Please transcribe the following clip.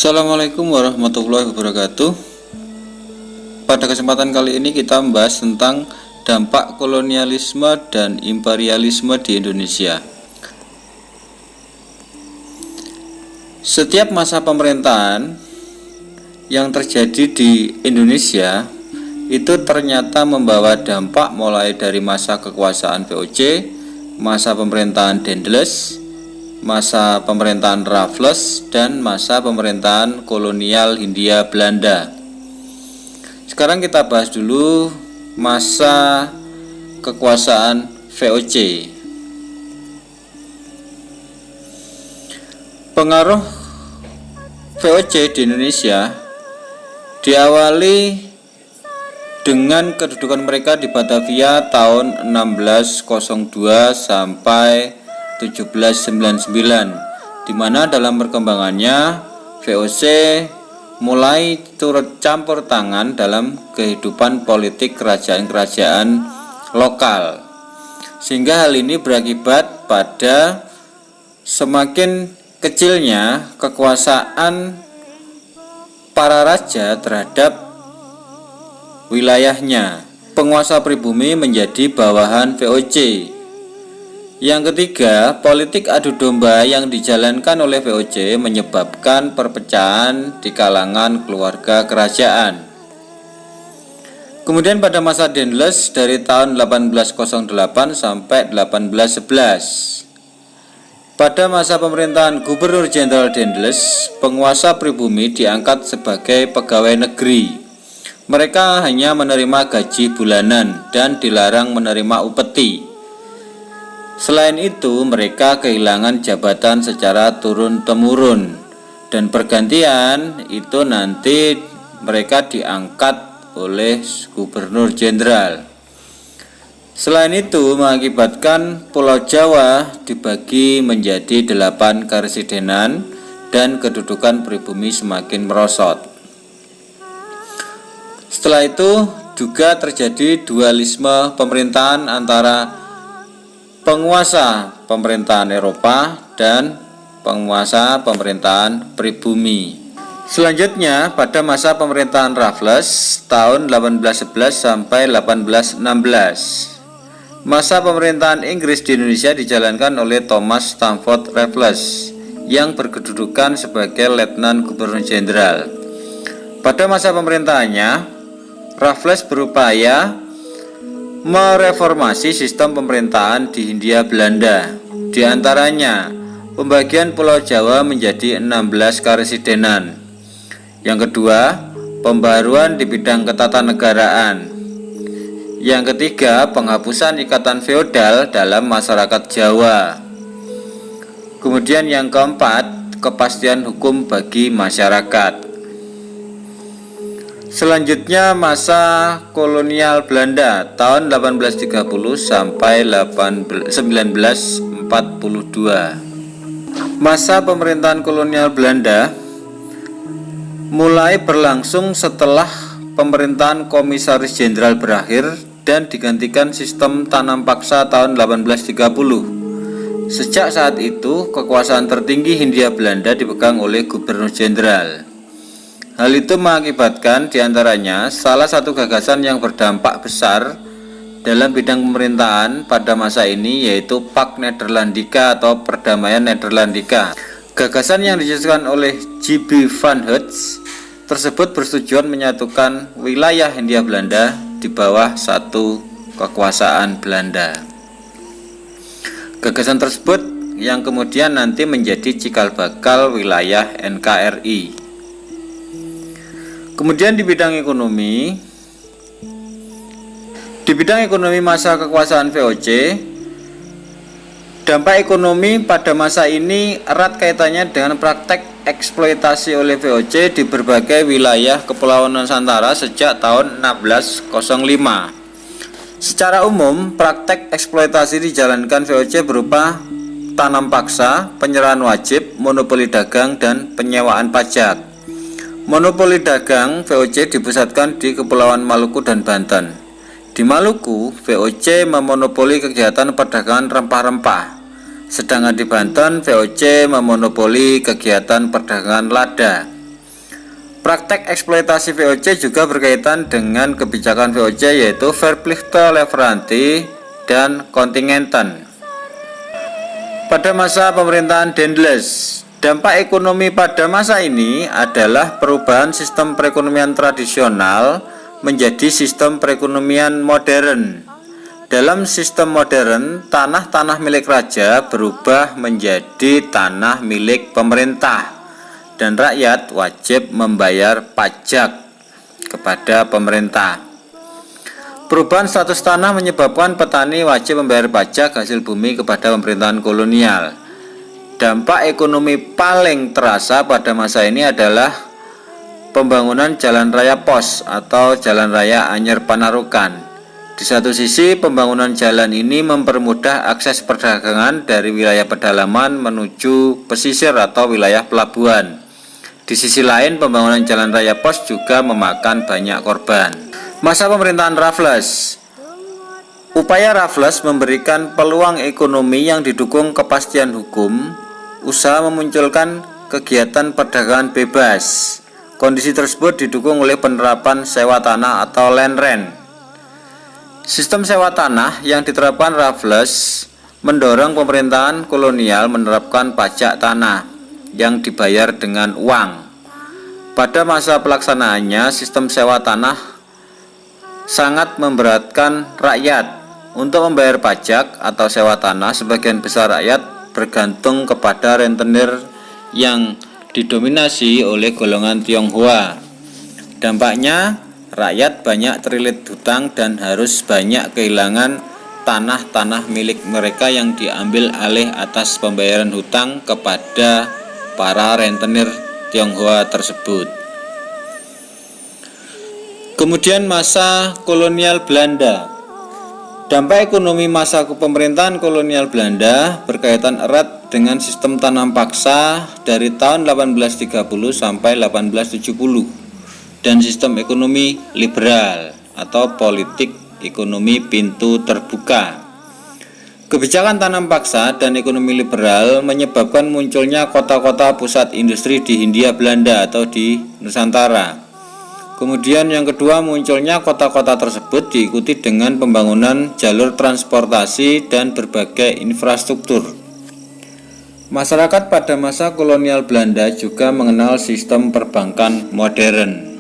Assalamualaikum warahmatullahi wabarakatuh. Pada kesempatan kali ini kita membahas tentang dampak kolonialisme dan imperialisme di Indonesia. Setiap masa pemerintahan yang terjadi di Indonesia itu ternyata membawa dampak mulai dari masa kekuasaan VOC, masa pemerintahan Daendels, masa pemerintahan Raffles, dan masa pemerintahan kolonial Hindia Belanda. Sekarang kita bahas dulu masa kekuasaan VOC. Pengaruh VOC di Indonesia diawali dengan kedudukan mereka di Batavia tahun 1602 sampai 1799, di mana dalam perkembangannya VOC mulai turut campur tangan dalam kehidupan politik kerajaan-kerajaan lokal, sehingga hal ini berakibat pada semakin kecilnya kekuasaan para raja terhadap wilayahnya. Penguasa pribumi menjadi bawahan VOC. Yang ketiga, politik adu domba yang dijalankan oleh VOC menyebabkan perpecahan di kalangan keluarga kerajaan. Kemudian pada masa Daendels dari tahun 1808 sampai 1811. Pada masa pemerintahan Gubernur Jenderal Daendels, penguasa pribumi diangkat sebagai pegawai negeri. Mereka hanya menerima gaji bulanan dan dilarang menerima upeti. Selain itu, mereka kehilangan jabatan secara turun-temurun, dan pergantian itu nanti mereka diangkat oleh Gubernur Jenderal. Selain itu, mengakibatkan Pulau Jawa dibagi menjadi 8 karesidenan dan kedudukan pribumi semakin merosot. Setelah itu juga terjadi dualisme pemerintahan antara penguasa pemerintahan Eropa dan penguasa pemerintahan pribumi. Selanjutnya pada masa pemerintahan Raffles tahun 1811 sampai 1816. Masa pemerintahan Inggris di Indonesia dijalankan oleh Thomas Stamford Raffles yang berkedudukan sebagai Letnan Gubernur Jenderal. Pada masa pemerintahannya, Raffles berupaya mereformasi sistem pemerintahan di Hindia Belanda. Di antaranya, pembagian Pulau Jawa menjadi 16 karesidenan. Yang kedua, pembaruan di bidang ketatanegaraan. Yang ketiga, penghapusan ikatan feodal dalam masyarakat Jawa. Kemudian yang keempat, kepastian hukum bagi masyarakat. Selanjutnya masa kolonial Belanda tahun 1830 sampai 1942. Masa pemerintahan kolonial Belanda mulai berlangsung setelah pemerintahan Komisaris Jenderal berakhir dan digantikan sistem tanam paksa tahun 1830. Sejak saat itu, kekuasaan tertinggi Hindia Belanda dipegang oleh Gubernur Jenderal. Hal itu mengakibatkan diantaranya salah satu gagasan yang berdampak besar dalam bidang pemerintahan pada masa ini yaitu Pact Nederlandica atau Perdamaian Nederlandica. Gagasan yang dicetuskan oleh J.B. van Hoots tersebut bertujuan menyatukan wilayah Hindia Belanda di bawah satu kekuasaan Belanda. Gagasan tersebut yang kemudian nanti menjadi cikal bakal wilayah NKRI. Kemudian di bidang ekonomi masa kekuasaan VOC, dampak ekonomi pada masa ini erat kaitannya dengan praktek eksploitasi oleh VOC di berbagai wilayah Kepulauan Nusantara sejak tahun 1605. Secara umum, praktek eksploitasi dijalankan VOC berupa tanam paksa, penyerahan wajib, monopoli dagang, dan penyewaan pajak. Monopoli dagang VOC dipusatkan di Kepulauan Maluku dan Banten. Di Maluku, VOC memonopoli kegiatan perdagangan rempah-rempah. Sedangkan di Banten, VOC memonopoli kegiatan perdagangan lada. Praktek eksploitasi VOC juga berkaitan dengan kebijakan VOC, yaitu Verplichte Leverantie dan Contingenten. Pada masa pemerintahan Daendels, dampak ekonomi pada masa ini adalah perubahan sistem perekonomian tradisional menjadi sistem perekonomian modern. Dalam sistem modern, tanah-tanah milik raja berubah menjadi tanah milik pemerintah, dan rakyat wajib membayar pajak kepada pemerintah. Perubahan status tanah menyebabkan petani wajib membayar pajak hasil bumi kepada pemerintahan kolonial. Dampak ekonomi paling terasa pada masa ini adalah pembangunan jalan raya pos atau jalan raya Anyer Panarukan. Di satu sisi, pembangunan jalan ini mempermudah akses perdagangan dari wilayah pedalaman menuju pesisir atau wilayah pelabuhan. Di sisi lain, pembangunan jalan raya pos juga memakan banyak korban. Masa pemerintahan Raffles. Upaya Raffles memberikan peluang ekonomi yang didukung kepastian hukum, usaha memunculkan kegiatan perdagangan bebas. Kondisi tersebut didukung oleh penerapan sewa tanah atau land rent. Sistem sewa tanah yang diterapkan Raffles mendorong pemerintahan kolonial menerapkan pajak tanah yang dibayar dengan uang. Pada masa pelaksanaannya, sistem sewa tanah sangat memberatkan rakyat. Untuk membayar pajak atau sewa tanah, sebagian besar rakyat bergantung kepada rentenir yang didominasi oleh golongan Tionghoa. Dampaknya, rakyat banyak terlilit hutang dan harus banyak kehilangan tanah-tanah milik mereka yang diambil alih atas pembayaran hutang kepada para rentenir Tionghoa tersebut. Kemudian masa kolonial Belanda. Dampak ekonomi masa pemerintahan kolonial Belanda berkaitan erat dengan sistem tanam paksa dari tahun 1830 sampai 1870 dan sistem ekonomi liberal atau politik ekonomi pintu terbuka. Kebijakan tanam paksa dan ekonomi liberal menyebabkan munculnya kota-kota pusat industri di Hindia Belanda atau di Nusantara. Kemudian yang kedua, munculnya kota-kota tersebut diikuti dengan pembangunan jalur transportasi dan berbagai infrastruktur. Masyarakat pada masa kolonial Belanda juga mengenal sistem perbankan modern.